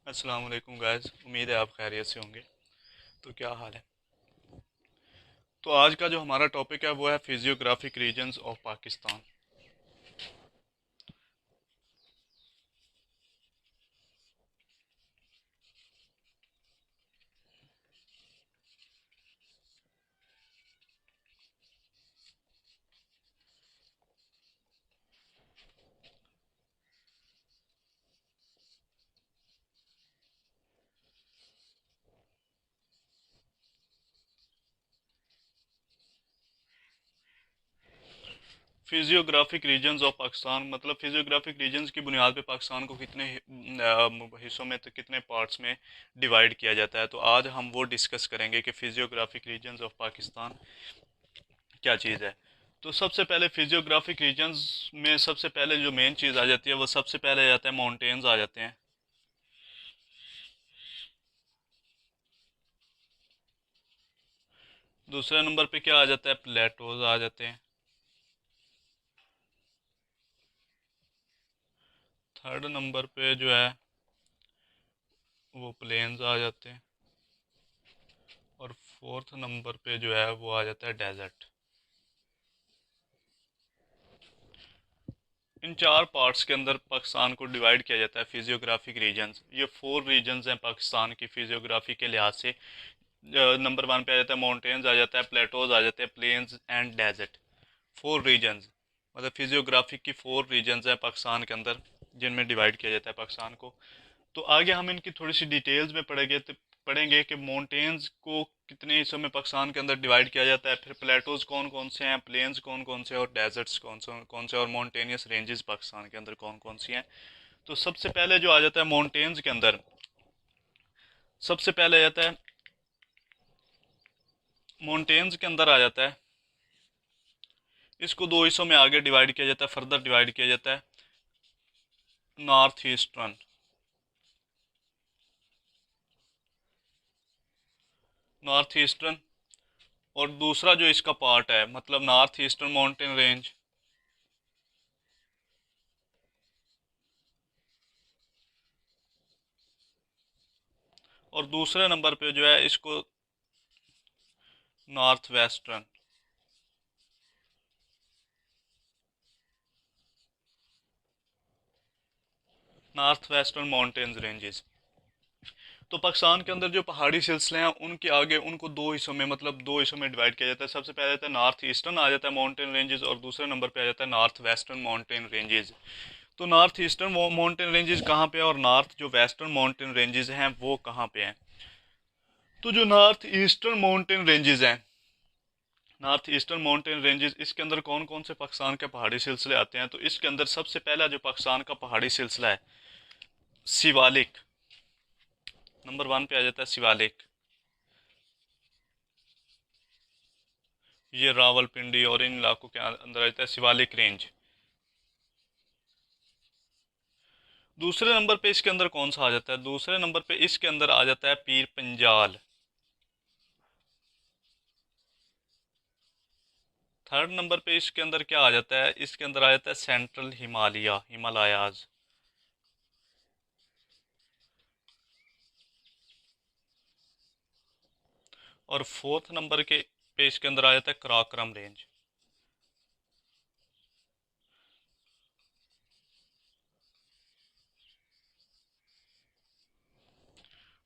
अस्सलाम वालेकुम गाइस। उम्मीद है आप खैरियत से होंगे। तो क्या हाल है? तो आज का जो हमारा टॉपिक है वो है physiographic regions of Pakistan. Physiographic regions of Pakistan मतलब फिजियोग्राफिक रीजन्स की बुनियाद पे पाकिस्तान को कितने हिस्सों में तो कितने पार्ट्स में डिवाइड किया जाता है। तो आज हम वो डिस्कस करेंगे कि फिजियोग्राफिक रीजन्स ऑफ पाकिस्तान क्या चीज़ है। तो सबसे पहले फिजियोग्राफिक रीजन्स में सबसे पहले जो मेन चीज़ आ जाती है वो सबसे पहले आ जाता है माउंटेन्स आ जाते हैं। दूसरे नंबर पे क्या आ जाता है? प्लेटोज आ जाते हैं। थर्ड नंबर पे जो है वो प्लेन्स आ जाते हैं। और फोर्थ नंबर पे जो है वो आ जाता है डेजर्ट। इन चार पार्ट्स के अंदर पाकिस्तान को डिवाइड किया जाता है फिजियोग्राफिक रीजन्स। ये फोर रीजन्स हैं पाकिस्तान की फिजियोग्राफी के लिहाज से। नंबर वन पे आ जाता है माउंटेन्स, आ जाता है प्लेटोज, आ जाते हैं plains and desert. Four regions मतलब फिजियोग्राफी की फोर रीजन्स हैं पाकिस्तान के अंदर जिनमें डिवाइड किया जाता है पाकिस्तान को। तो आगे हम इनकी थोड़ी सी डिटेल्स में पढ़ेंगे कि माउंटेन्स को कितने हिस्सों में पाकिस्तान के अंदर डिवाइड किया जाता है, फिर प्लेटोज कौन कौन से हैं, प्लेन्स कौन कौन से हैं और डेजर्ट्स कौन से और माउंटेनियस रेंजेस पाकिस्तान के अंदर कौन कौन सी हैं। तो सबसे पहले जो आ जाता है माउंटेन्स के अंदर, सबसे पहले आ जाता है माउंटेन्स के अंदर आ जाता है, इसको दो हिस्सों में आगे डिवाइड किया जाता है, फर्दर डिवाइड किया जाता है। नॉर्थ ईस्टर्न, नॉर्थ ईस्टर्न और दूसरा जो इसका पार्ट है मतलब नॉर्थ ईस्टर्न माउंटेन रेंज। और दूसरे नंबर पे जो है इसको north western, north western mountains ranges. तो पाकिस्तान के अंदर जो पहाड़ी सिलसिले हैं उनके आगे उनको दो हिस्सों में मतलब दो हिस्सों में डिवाइड किया जाता है। सबसे पहले आता है नॉर्थ ईस्टर्न आ जाता है माउंटेन रेंजेस और दूसरे नंबर पे आ जाता है नॉर्थ वेस्टर्न माउंटेन रेंजेस। तो नॉर्थ ईस्टर्न माउंटेन रेंजेस कहाँ पे है और नॉर्थ जो वेस्टर्न माउंटेन रेंजेस हैं वो कहाँ पे हैं? तो जो नॉर्थ ईस्टर्न माउंटेन रेंजेस हैं, नॉर्थ ईस्टर्न माउंटेन रेंजेस, इसके अंदर कौन कौन से पाकिस्तान के पहाड़ी सिलसिले आते हैं? तो इसके अंदर सबसे पहला जो पाकिस्तान का पहाड़ी सिलसिला है शिवालिक, नंबर वन पे आ जाता है शिवालिक। ये रावलपिंडी और इन इलाकों के अंदर आ जाता है शिवालिक रेंज। दूसरे नंबर पे इसके अंदर कौन सा आ जाता है? दूसरे नंबर पे इसके अंदर आ जाता है पीर पंजाल। थर्ड नंबर पे इसके अंदर क्या आ जाता है? इसके अंदर आ जाता है सेंट्रल हिमालयाज। और फोर्थ नंबर के पे इसके अंदर आ जाता है कराक्रम रेंज।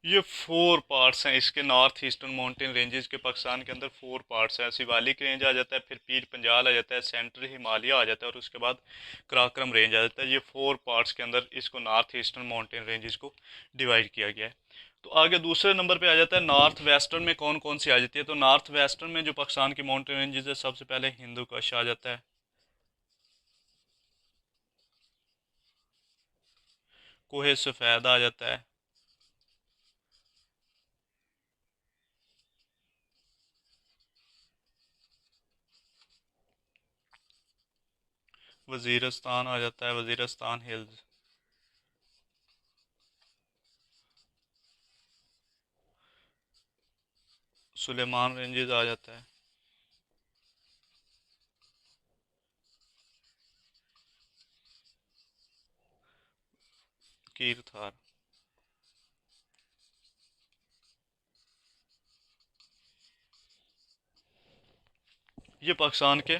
ये फोर पार्ट्स हैं इसके नॉर्थ ईस्टर्न माउंटेन रेंजेस के। पाकिस्तान के अंदर फोर पार्ट्स हैं। शिवालिक रेंज आ जाता है, फिर पीर पंजाल आ जाता है, सेंट्रल हिमालय आ जाता है और उसके बाद कराक्रम रेंज आ जाता है। ये फोर पार्ट्स के अंदर इसको नॉर्थ ईस्टर्न माउंटेन रेंजेस को डिवाइड किया गया है। तो आगे दूसरे नंबर पे आ जाता है नॉर्थ वेस्टर्न में कौन कौन सी आ जाती है? तो नॉर्थ वेस्टर्न में जो पाकिस्तान की माउंटेन रेंजेस है सबसे पहले हिंदू कुश आ जाता है, कोहे सफ़ेद आ जाता है, वजीरस्तान आ जाता है, वजीरस्तान हिल्स, सुलेमान रेंजेस आ जाता है, कीर थार। ये पाकिस्तान के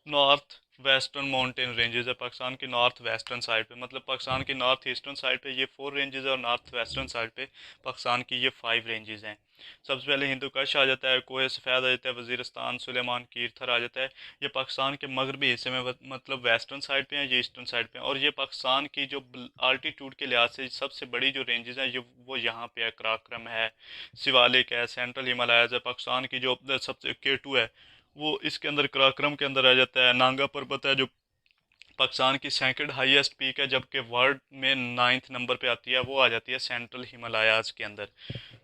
नॉर्थ वेस्टर्न माउंटेन रेंजेस है, पाकिस्तान की नॉर्थ वेस्टर्न साइड पे, मतलब पाकिस्तान की नॉर्थ ईस्टर्न साइड पे ये 4 रेंजेस है और नॉर्थ वेस्टर्न साइड पे पाकिस्तान की ये 5 रेंजेस हैं। सबसे पहले हिंदू कश आ जाता है, कोह सफ़ेद आ जाता है, वजीरिस्तान, सुलेमान, कीरथर आ जाता है। ये पाकिस्तान के मगरबी हिस्से में मतलब वेस्टर्न साइड पे हैं, ये ईस्टर्न साइड पे हैं। और ये पाकिस्तान की जो आल्टीट्यूड के लिहाज से सबसे बड़ी जो रेंजेस हैं ये वो यहाँ पे है, कराक्रम है, शिवालिक है, सेंट्रल हिमालयाज है। पाकिस्तान की जो सबसे K2 है वो इसके अंदर कराक्रम के अंदर आ जाता है। नांगा पर्वत है जो पाकिस्तान की सेकंड हाईएस्ट पीक है, जबकि वर्ल्ड में 9th नंबर पे आती है, वो आ जाती है सेंट्रल हिमालयाज के अंदर।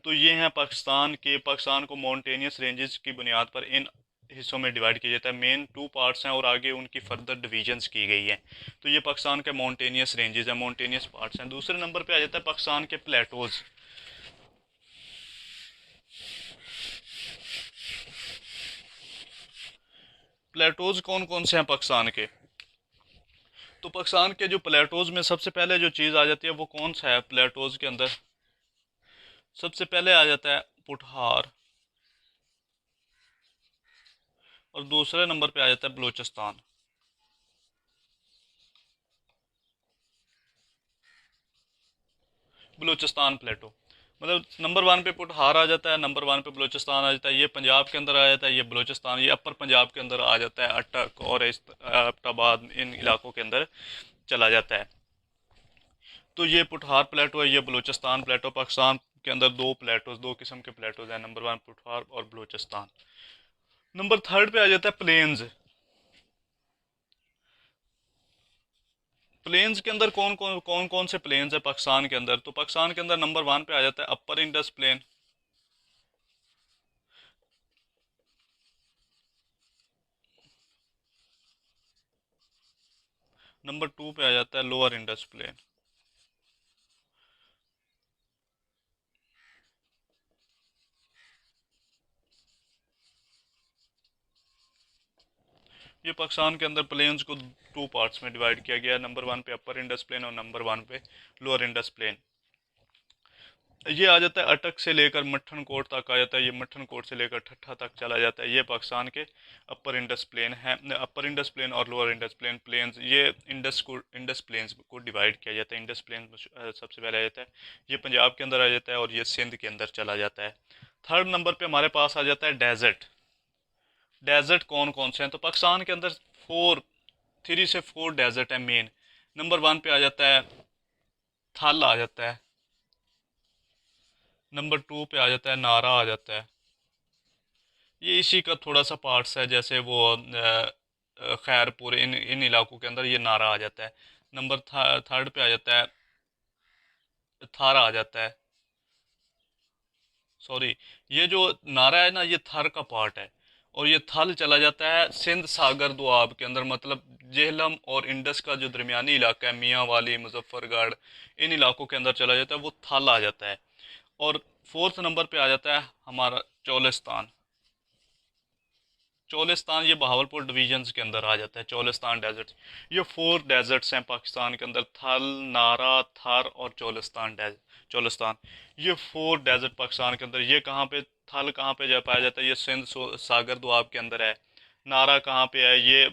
तो ये हैं पाकिस्तान को माउंटेनियस रेंजेस की बुनियाद पर इन हिस्सों में डिवाइड किया जाता है। मेन 2 पार्ट्स हैं और आगे उनकी फर्दर डिवीजन्स की गई हैं। तो ये पाकिस्तान के माउंटेनियस रेंजेस हैं, माउंटेनियस पार्ट्स हैं। दूसरे नंबर पे आ जाता है पाकिस्तान के प्लेटोज। प्लेटोज कौन कौन से हैं पाकिस्तान के? तो पाकिस्तान के जो प्लेटोज में सबसे पहले जो चीज़ आ जाती है वो कौन सा है प्लेटोज के अंदर? सबसे पहले आ जाता है पुठार, और दूसरे नंबर पे आ जाता है बलूचिस्तान। बलूचिस्तान प्लेटो, मतलब नंबर 1 पे पुठार आ जाता है, नंबर 1 पे बलूचिस्तान आ जाता है। ये पंजाब के अंदर आ जाता है, ये बलूचिस्तान, ये अपर पंजाब के अंदर आ जाता है, अटक और एबटाबाद इन इलाकों के अंदर चला जाता है। तो ये पुठार प्लेटो है, ये बलूचिस्तान प्लेटो। पाकिस्तान के अंदर दो किस्म के प्लेटोज हैं, नंबर 1 पुठार और बलूचिस्तान। नंबर 3 पे आ जाता है प्लेन्स। प्लेन्स के अंदर कौन कौन से प्लेन्स है पाकिस्तान के अंदर? तो पाकिस्तान के अंदर नंबर 1 पे आ जाता है अपर इंडस प्लेन, नंबर 2 पे आ जाता है लोअर इंडस प्लेन। ये पाकिस्तान के अंदर प्लेन्स को 2 पार्ट्स में डिवाइड किया गया है, नंबर 1 पे अपर इंडस प्लेन और नंबर 1 पे लोअर इंडस प्लेन। ये आ जाता है अटक से लेकर मट्ठन कोट तक आ जाता है, ये मट्ठन कोट से लेकर ठट्ठा तक चला जाता है। ये पाकिस्तान के अपर इंडस प्लेन है, अपर इंडस प्लेन और लोअर इंडस प्लेन प्लेन्स। ये इंडस प्लेन्स को डिवाइड किया जाता है। इंडस प्लेन सबसे पहले आ जाता है, ये पंजाब के अंदर आ जाता है और ये सिंध के अंदर चला जाता है। 3rd नंबर पे हमारे पास आ जाता है डेजर्ट। डेजर्ट कौन कौन से हैं? तो पाकिस्तान के अंदर 3 से 4 डेजर्ट है मेन। नंबर 1 पे आ जाता है थल आ जाता है, नंबर 2 पे आ जाता है नारा आ जाता है। ये इसी का थोड़ा सा पार्ट्स है, जैसे वो खैरपुर, इन इन इलाकों के अंदर ये नारा आ जाता है। नंबर 3rd पे आ जाता है थारा आ जाता है, सॉरी, ये जो नारा है ना ये थर का पार्ट है। और ये थल चला जाता है सिंध सागर दोआब के अंदर, मतलब जेहलम और इंडस का जो दरमियानी इलाका है, मियाँ वाली, मुजफ्फरगढ़, इन इलाकों के अंदर चला जाता है, वो थल आ जाता है। और 4th नंबर पे आ जाता है हमारा चोलिस्तान। चोलिस्तान ये बहावलपुर डिवीजन्स के अंदर आ जाता है, चोलिस्तान डेजर्ट। ये 4 डेजर्ट्स हैं पाकिस्तान के अंदर, थल, नारा, थर और चोलिस्तान। ये 4 डेजर्ट पाकिस्तान के अंदर। ये कहाँ पे थल कहाँ पे जा पाया जाता है? ये सिंध सागर दोआब के अंदर है। नारा कहाँ पे है? ये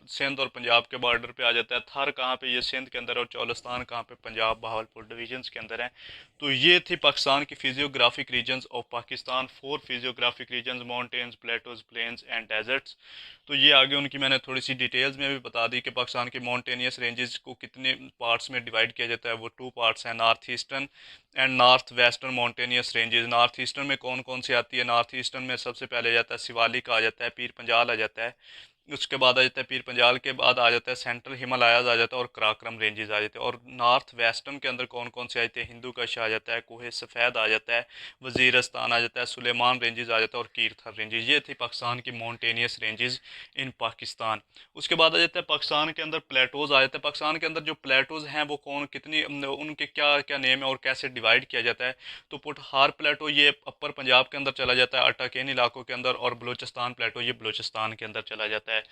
सिंध और पंजाब के बॉर्डर पे आ जाता है। थर कहाँ पे? ये सिंध के अंदर। और चोलिस्तान कहाँ पे? पंजाब बहावलपुर डिवीजन्स के अंदर है। तो ये थी पाकिस्तान की physiographic regions of Pakistan, 4 physiographic regions, mountains, plateaus, plains and deserts. तो ये आगे उनकी मैंने थोड़ी सी डिटेल्स में भी बता दी कि पाकिस्तान के माउंटेनियस रेंजेस को कितने पार्ट्स में डिवाइड किया जाता है। वो 2 पार्ट्स हैं, north eastern and north western mountainous ranges. North eastern में कौन कौन सी आती है? नॉर्थ ईस्टर्न में सबसे पहले जाता है शिवालिक आ जाता है, पीर पंजाल आ जाता है। उसके बाद आ जाता है पीर पंजाल के बाद आ जाता है सेंट्रल हिमालयाज आ जाता है और कराक्रम रेंजेस आ जाते हैं। और नॉर्थ वेस्टर्न के अंदर कौन कौन से आ जाते हैं? हिंदू कश आ जाता है, कोह सफ़ेद आ जाता है, वजीरस्तान आ जाता है, सुलेमान रेंजेस आ जाता है और कीरथर रेंजेस। ये थी पाकिस्तान की माउंटेनियस रेंजेस इन पाकिस्तान। उसके बाद आ जाता है पाकिस्तान के अंदर प्लेटोज आ जाता है। पाकिस्तान के अंदर जो प्लेटोज हैं वो कौन कितनी उनके क्या क्या नेम है और कैसे डिवाइड किया जाता है? तो पुठार प्लेटो ये अपर पंजाब के अंदर चला जाता है, अटक इन इलाकों के अंदर। और बलूचिस्तान प्लेटो ये बलूचिस्तान के अंदर चला जाता है। है।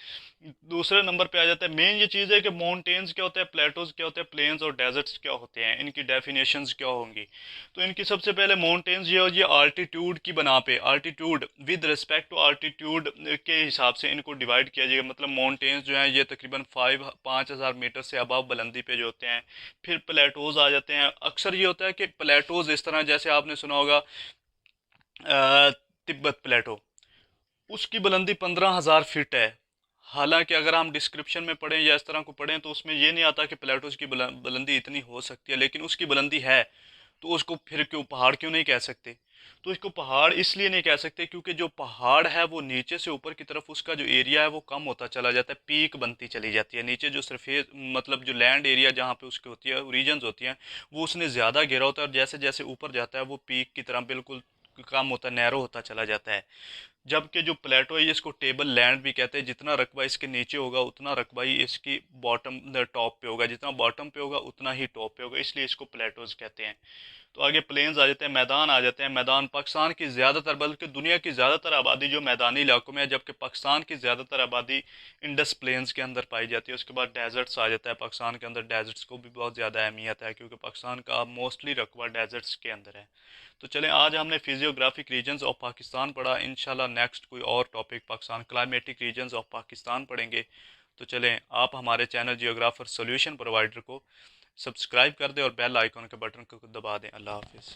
दूसरे नंबर पे आ जाता है, मेन ये चीज़ है कि माउंटेन्स क्या होता है, प्लेटोज क्या होते हैं, प्लेन्स और डेजर्ट्स क्या होते हैं, इनकी डेफिनेशंस क्या होंगी। तो इनकी सबसे पहले माउंटेन्स ये आल्टीट्यूड की बना पे, altitude with respect to altitude के हिसाब से इनको डिवाइड किया जाएगा। मतलब माउंटेन्स जो हैं ये तकरीबन 5,000 मीटर से अबव बुलंदी पे जो होते हैं। फिर प्लेटोज आ जाते हैं। अक्सर ये होता है कि प्लेटोज इस तरह, जैसे आपने सुना होगा तिब्बत प्लेटो, उसकी बुलंदी 15,000 फीट है। हालांकि अगर हम डिस्क्रिप्शन में पढ़ें या इस तरह को पढ़ें तो उसमें ये नहीं आता कि प्लेटोज की बुलंदी इतनी हो सकती है, लेकिन उसकी बुलंदी है। तो उसको फिर क्यों पहाड़ क्यों नहीं कह सकते। तो इसको पहाड़ इसलिए नहीं कह सकते क्योंकि जो पहाड़ है वो नीचे से ऊपर की तरफ उसका जो एरिया है वो कम होता चला जाता है, पीक बनती चली जाती है। नीचे जो सरफेस मतलब जो लैंड एरिया जहाँ पे उसकी होती है, रीजन्स होती हैं, वो उसने ज़्यादा घेरा होता है, और जैसे जैसे ऊपर जाता है वो पीक की तरह बिल्कुल कम होता है, नैरो होता चला जाता है। जबकि जो प्लेटो है इसको टेबल लैंड भी कहते हैं। जितना रकबा इसके नीचे होगा उतना रकबा ही इसकी बॉटम टॉप पे होगा, जितना बॉटम पे होगा उतना ही टॉप पे होगा, इसलिए इसको प्लेटोज कहते हैं। तो आगे प्लेन्स आ जाते हैं, मैदान आ जाते हैं। मैदान पाकिस्तान की ज़्यादातर बल्कि दुनिया की ज़्यादातर आबादी जो मैदानी इलाकों में है, जबकि पाकिस्तान की ज़्यादातर आबादी इंडस प्लेन्स के अंदर पाई जाती है। उसके बाद डेजर्ट्स आ जाता है। पाकिस्तान के अंदर डेजर्ट्स को भी बहुत ज़्यादा अहमियत है क्योंकि पाकिस्तान का मोस्टली रकबा डेजर्ट्स के अंदर है। तो चलें, आज हमने फिजियोग्राफिक रीजन्स ऑफ पाकिस्तान पढ़ा। इंशाल्लाह नेक्स्ट कोई और topic Pakistan climatic regions of Pakistan पढ़ेंगे। तो चलें, आप हमारे चैनल जियोग्राफर सॉल्यूशन प्रोवाइडर को सब्सक्राइब कर दें और बेल आइकन के बटन को दबा दें। अल्लाह हाफिज़।